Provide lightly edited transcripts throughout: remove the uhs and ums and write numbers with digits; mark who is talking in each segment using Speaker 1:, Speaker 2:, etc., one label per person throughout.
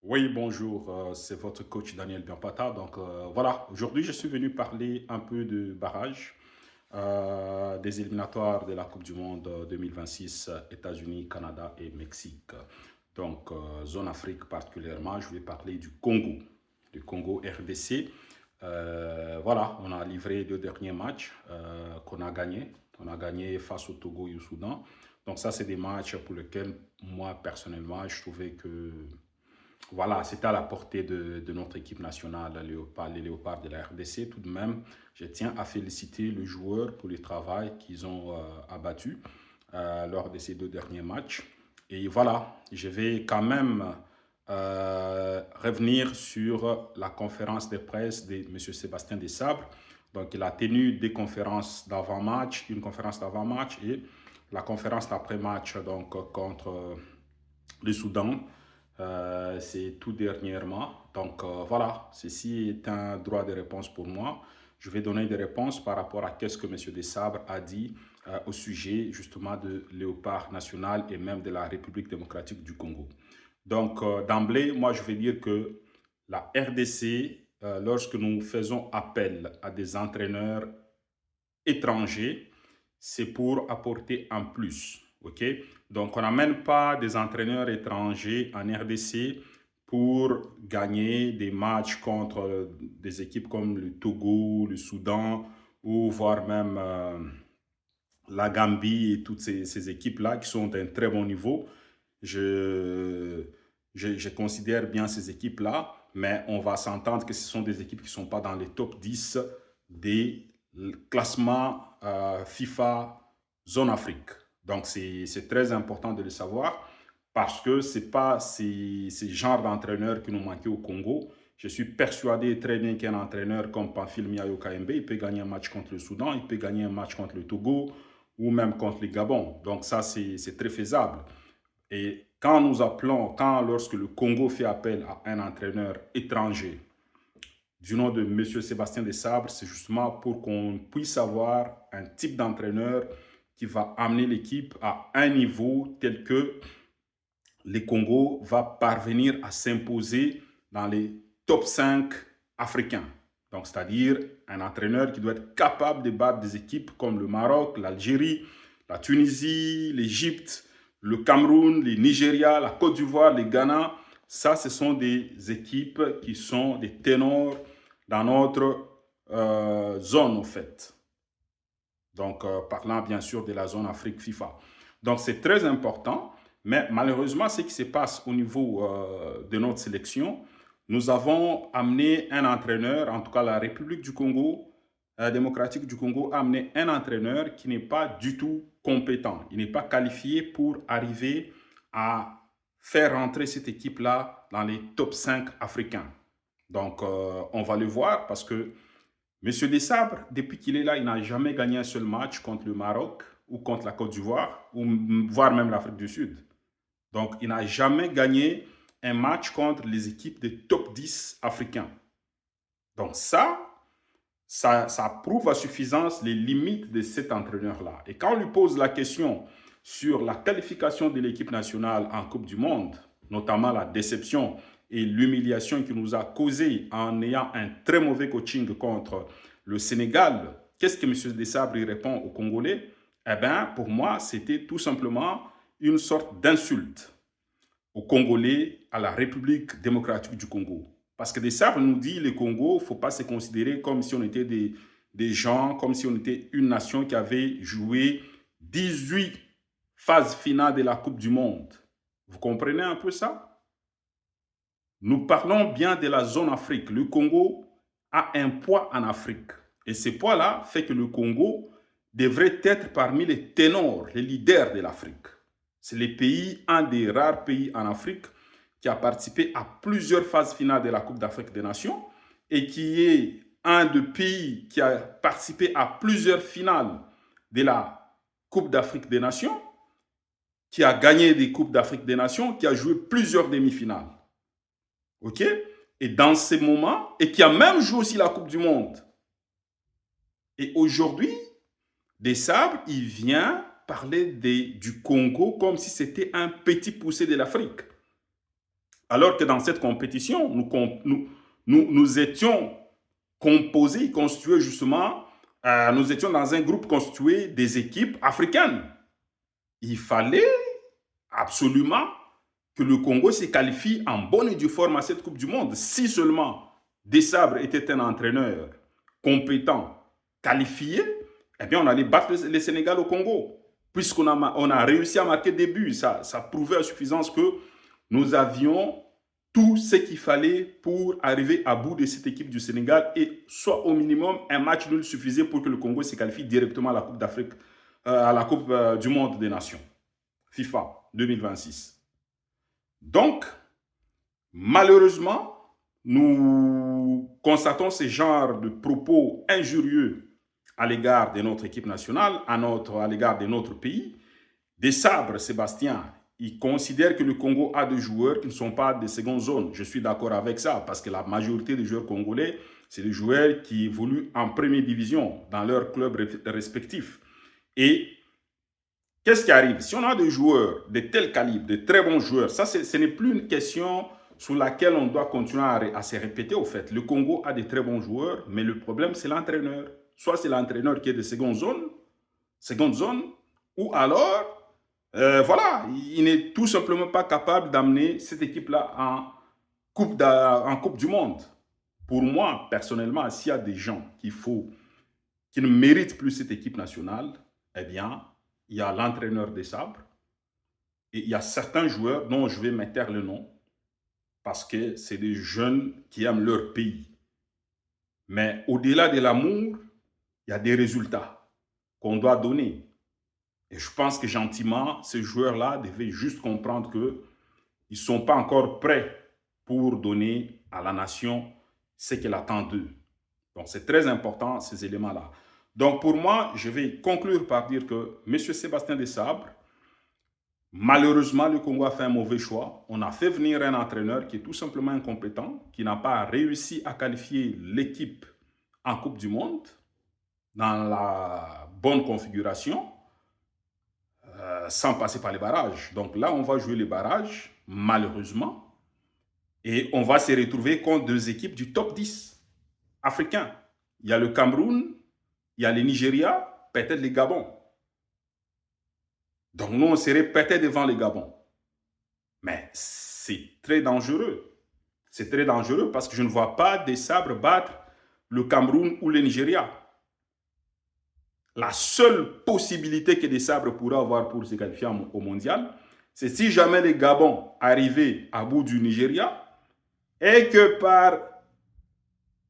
Speaker 1: Oui, bonjour, c'est votre coach Daniel Biampata. Voilà, aujourd'hui je suis venu parler un peu de barrage des éliminatoires de la Coupe du Monde 2026, États-Unis, Canada et Mexique. Zone Afrique particulièrement, je vais parler du Congo RDC. Voilà, on a livré deux derniers matchs qu'on a gagnés. On a gagné face au Togo et au Soudan. Donc ça, c'est des matchs pour lesquels moi, personnellement, je trouvais que voilà, c'était à la portée de notre équipe nationale, les Léopards de la RDC. Tout de même, je tiens à féliciter le joueur pour le travail qu'ils ont abattu lors de ces deux derniers matchs. Et voilà, je vais quand même revenir sur la conférence de presse de M. Sébastien Desabre. Donc, il a tenu des conférences d'avant-match, une conférence d'avant-match et la conférence d'après-match contre le Soudan. C'est tout dernièrement. Voilà, ceci est un droit de réponse pour moi. Je vais donner des réponses par rapport à ce que M. Desabre a dit au sujet justement de Léopard national et même de la République démocratique du Congo. D'emblée, moi je vais dire que la RDC, lorsque nous faisons appel à des entraîneurs étrangers, c'est pour apporter un plus. OK? Donc, on n'amène pas des entraîneurs étrangers en RDC pour gagner des matchs contre des équipes comme le Togo, le Soudan, ou voire même la Gambie et toutes ces équipes-là qui sont d'un très bon niveau. Je, je considère bien ces équipes-là, mais on va s'entendre que ce sont des équipes qui ne sont pas dans les top 10 des classements FIFA Zone Afrique. Donc, c'est très important de le savoir parce que ce n'est pas ces genres d'entraîneurs qui nous manquaient au Congo. Je suis persuadé très bien qu'un entraîneur comme Pamphile Miayo Kayembe, il peut gagner un match contre le Soudan, il peut gagner un match contre le Togo ou même contre le Gabon. Donc ça, c'est très faisable. Et lorsque le Congo fait appel à un entraîneur étranger du nom de M. Sébastien Desabre, c'est justement pour qu'on puisse avoir un type d'entraîneur qui va amener l'équipe à un niveau tel que le Congo va parvenir à s'imposer dans les top 5 africains. Donc, c'est-à-dire un entraîneur qui doit être capable de battre des équipes comme le Maroc, l'Algérie, la Tunisie, l'Égypte, le Cameroun, le Nigeria, la Côte d'Ivoire, le Ghana. Ça, ce sont des équipes qui sont des ténors dans notre zone, en fait. Parlant bien sûr de la zone Afrique FIFA. Donc, c'est très important. Mais malheureusement, ce qui se passe au niveau de notre sélection, nous avons amené un entraîneur, en tout cas la République du Congo, démocratique du Congo, a amené un entraîneur qui n'est pas du tout compétent. Il n'est pas qualifié pour arriver à faire rentrer cette équipe-là dans les top 5 africains. On va le voir parce que Monsieur Desabre, depuis qu'il est là, il n'a jamais gagné un seul match contre le Maroc ou contre la Côte d'Ivoire, ou voire même l'Afrique du Sud. Donc, il n'a jamais gagné un match contre les équipes de top 10 africains. Donc, ça prouve à suffisance les limites de cet entraîneur-là. Et quand on lui pose la question sur la qualification de l'équipe nationale en Coupe du Monde, notamment la déception et l'humiliation qu'il nous a causé en ayant un très mauvais coaching contre le Sénégal, qu'est-ce que M. Desabre répond aux Congolais? Eh bien, pour moi, c'était tout simplement une sorte d'insulte aux Congolais, à la République démocratique du Congo. Parce que Desabre nous dit, le Congo, il ne faut pas se considérer comme si on était des gens, comme si on était une nation qui avait joué 18 phases finales de la Coupe du Monde. Vous comprenez un peu ça? Nous parlons bien de la zone Afrique. Le Congo a un poids en Afrique. Et ce poids-là fait que le Congo devrait être parmi les ténors, les leaders de l'Afrique. C'est le pays, un des rares pays en Afrique qui a participé à plusieurs phases finales de la Coupe d'Afrique des Nations et qui est un des pays qui a participé à plusieurs finales de la Coupe d'Afrique des Nations, qui a gagné des Coupes d'Afrique des Nations, qui a joué plusieurs demi-finales. OK? Et dans ces moments, et qui a même joué aussi la Coupe du Monde. Et aujourd'hui, Desabre, il vient parler du Congo comme si c'était un petit poussé de l'Afrique. Alors que dans cette compétition, nous étions composés, constitués justement, nous étions dans un groupe constitué des équipes africaines. Il fallait absolument que le Congo se qualifie en bonne et due forme à cette Coupe du Monde. Si seulement Desabre était un entraîneur compétent, qualifié, eh bien on allait battre le Sénégal au Congo. Puisqu'on a réussi à marquer des buts, ça prouvait à suffisance que nous avions tout ce qu'il fallait pour arriver à bout de cette équipe du Sénégal et soit au minimum un match nul suffisait pour que le Congo se qualifie directement à la Coupe d'Afrique, à la Coupe du Monde des Nations, FIFA 2026. Donc, malheureusement, nous constatons ce genre de propos injurieux à l'égard de notre équipe nationale, à l'égard de notre pays. Desabre, Sébastien, il considère que le Congo a des joueurs qui ne sont pas de seconde zone. Je suis d'accord avec ça, parce que la majorité des joueurs congolais, c'est des joueurs qui évoluent en première division dans leurs clubs respectifs. Et qu'est-ce qui arrive? Si on a des joueurs de tel calibre, de très bons joueurs, ça, ce n'est plus une question sur laquelle on doit continuer à se répéter au fait. Le Congo a de très bons joueurs, mais le problème, c'est l'entraîneur. Soit c'est l'entraîneur qui est de seconde zone, ou alors voilà, il n'est tout simplement pas capable d'amener cette équipe-là en coupe du Monde. Pour moi, personnellement, s'il y a des gens qui ne méritent plus cette équipe nationale, eh bien, il y a l'entraîneur des Sabres et il y a certains joueurs dont je vais me taire le nom parce que c'est des jeunes qui aiment leur pays. Mais au-delà de l'amour, il y a des résultats qu'on doit donner. Et je pense que gentiment, ces joueurs-là devaient juste comprendre qu'ils ne sont pas encore prêts pour donner à la nation ce qu'elle attend d'eux. Donc, c'est très important, ces éléments-là. Donc, pour moi, je vais conclure par dire que M. Sébastien Desabre, malheureusement, le Congo a fait un mauvais choix. On a fait venir un entraîneur qui est tout simplement incompétent, qui n'a pas réussi à qualifier l'équipe en Coupe du Monde dans la bonne configuration. Sans passer par les barrages. Donc là, on va jouer les barrages, malheureusement, et on va se retrouver contre deux équipes du top 10 africains. Il y a le Cameroun, il y a le Nigeria, peut-être les Gabon. Donc nous, on serait peut-être devant les Gabon. Mais c'est très dangereux. C'est très dangereux parce que je ne vois pas Desabre battre le Cameroun ou le Nigeria. La seule possibilité que Desabre pourra avoir pour se qualifier au mondial, c'est si jamais les Gabon arrivaient à bout du Nigeria et que par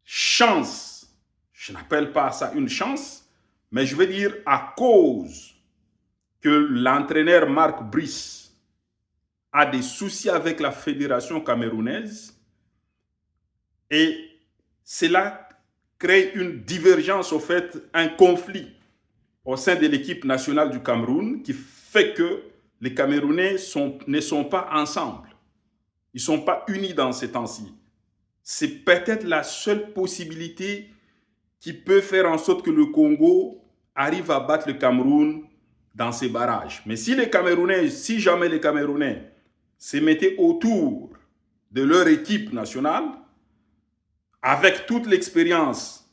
Speaker 1: chance, je n'appelle pas ça une chance, mais je veux dire à cause que l'entraîneur Marc Brice a des soucis avec la fédération camerounaise et cela crée une divergence, au fait, un conflit au sein de l'équipe nationale du Cameroun qui fait que les Camerounais ne sont pas ensemble. Ils ne sont pas unis dans ces temps-ci. C'est peut-être la seule possibilité qui peut faire en sorte que le Congo arrive à battre le Cameroun dans ses barrages. Mais si jamais les Camerounais se mettaient autour de leur équipe nationale, avec toute l'expérience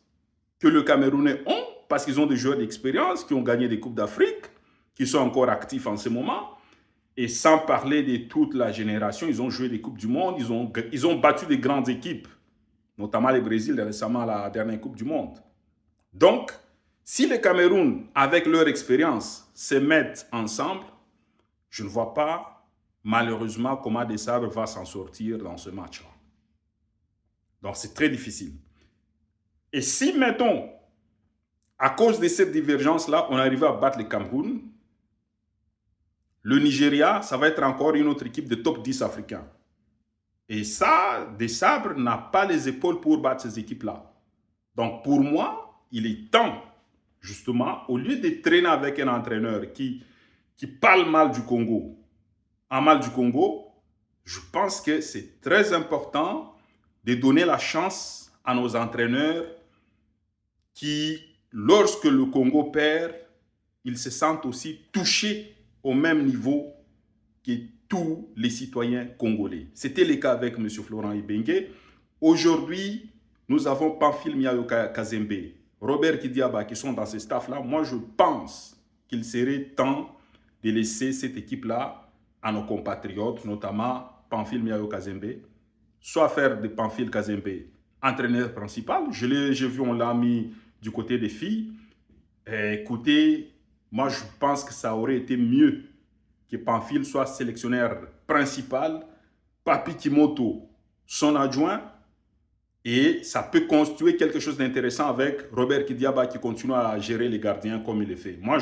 Speaker 1: que les Camerounais ont, parce qu'ils ont des joueurs d'expérience qui ont gagné des Coupes d'Afrique, qui sont encore actifs en ce moment. Et sans parler de toute la génération, ils ont joué des Coupes du Monde, ils ont battu des grandes équipes, notamment le Brésil récemment à la dernière Coupe du Monde. Donc, si les Cameroun, avec leur expérience, se mettent ensemble, je ne vois pas, malheureusement, comment Desabre va s'en sortir dans ce match-là. Donc, c'est très difficile. Et si, mettons, à cause de cette divergence-là, on arrive à battre le Cameroun, le Nigeria, ça va être encore une autre équipe de top 10 africains. Et ça, Desabre n'a pas les épaules pour battre ces équipes-là. Donc pour moi, il est temps, justement, au lieu de traîner avec un entraîneur qui parle mal du Congo, je pense que c'est très important de donner la chance à nos entraîneurs qui, lorsque le Congo perd, ils se sentent aussi touchés au même niveau que tous les citoyens congolais. C'était le cas avec M. Florent Ibenge. Aujourd'hui, nous avons Pamphile Miayo Kazembe, Robert Kidiaba qui sont dans ce staff-là. Moi, je pense qu'il serait temps de laisser cette équipe-là à nos compatriotes, notamment Pamphile Miayo Kazembe, soit faire de Pamphile Kazembe entraîneur principal. J'ai vu, on l'a mis du côté des filles. Écoutez, moi, je pense que ça aurait été mieux que Pamphile soit sélectionneur principal, Papi Kimoto, son adjoint, et ça peut construire quelque chose d'intéressant avec Robert Kidiaba qui continue à gérer les gardiens comme il le fait. Moi,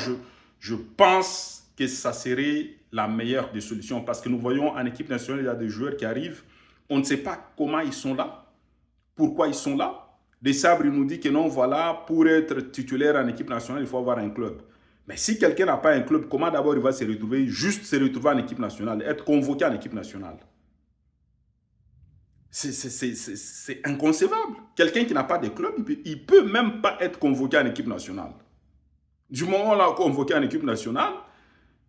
Speaker 1: je pense que ça serait la meilleure des solutions parce que nous voyons en équipe nationale, il y a des joueurs qui arrivent, on ne sait pas comment ils sont là, pourquoi ils sont là. Des Sabres, il nous dit que non, voilà, pour être titulaire en équipe nationale, il faut avoir un club. Mais si quelqu'un n'a pas un club, comment d'abord il va se retrouver, juste se retrouver en équipe nationale, être convoqué en équipe nationale? C'est inconcevable. Quelqu'un qui n'a pas de club, il ne peut même pas être convoqué en équipe nationale. Du moment où on l'a convoqué en équipe nationale,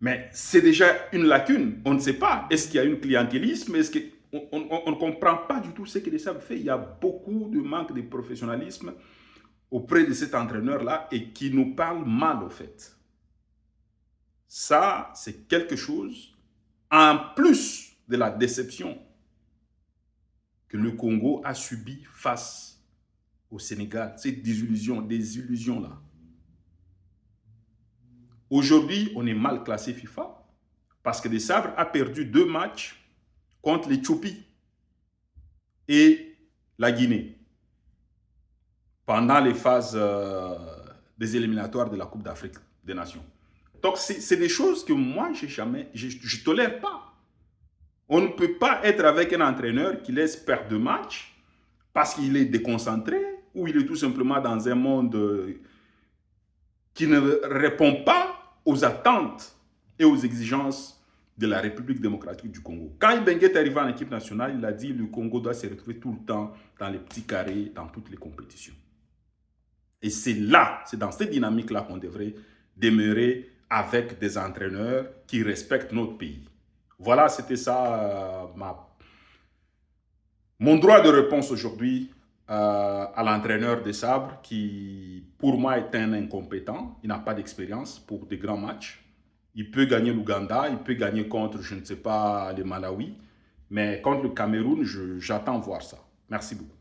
Speaker 1: mais c'est déjà une lacune. On ne sait pas. Est-ce qu'il y a un clientélisme? Est-ce que on ne comprend pas du tout ce que les Sabres fait. Il y a beaucoup de manque de professionnalisme auprès de cet entraîneur-là et qui nous parle mal, au fait. Ça, c'est quelque chose, en plus de la déception que le Congo a subi face au Sénégal. Cette désillusion-là. Aujourd'hui, on est mal classé FIFA parce que les Sabres a perdu 2 matchs contre l'Éthiopie et la Guinée pendant les phases des éliminatoires de la Coupe d'Afrique des Nations. Donc, c'est des choses que moi, je ne tolère pas. On ne peut pas être avec un entraîneur qui laisse perdre de matchs parce qu'il est déconcentré ou il est tout simplement dans un monde qui ne répond pas aux attentes et aux exigences de la République démocratique du Congo. Quand Ibenge est arrivé en équipe nationale, il a dit que le Congo doit se retrouver tout le temps dans les petits carrés, dans toutes les compétitions. Et c'est là, c'est dans cette dynamique-là qu'on devrait demeurer avec des entraîneurs qui respectent notre pays. Voilà, c'était ça mon droit de réponse aujourd'hui à l'entraîneur des Sabres qui, pour moi, est un incompétent. Il n'a pas d'expérience pour des grands matchs. Il peut gagner l'Ouganda, il peut gagner contre, je ne sais pas, le Malawi. Mais contre le Cameroun, j'attends voir ça. Merci beaucoup.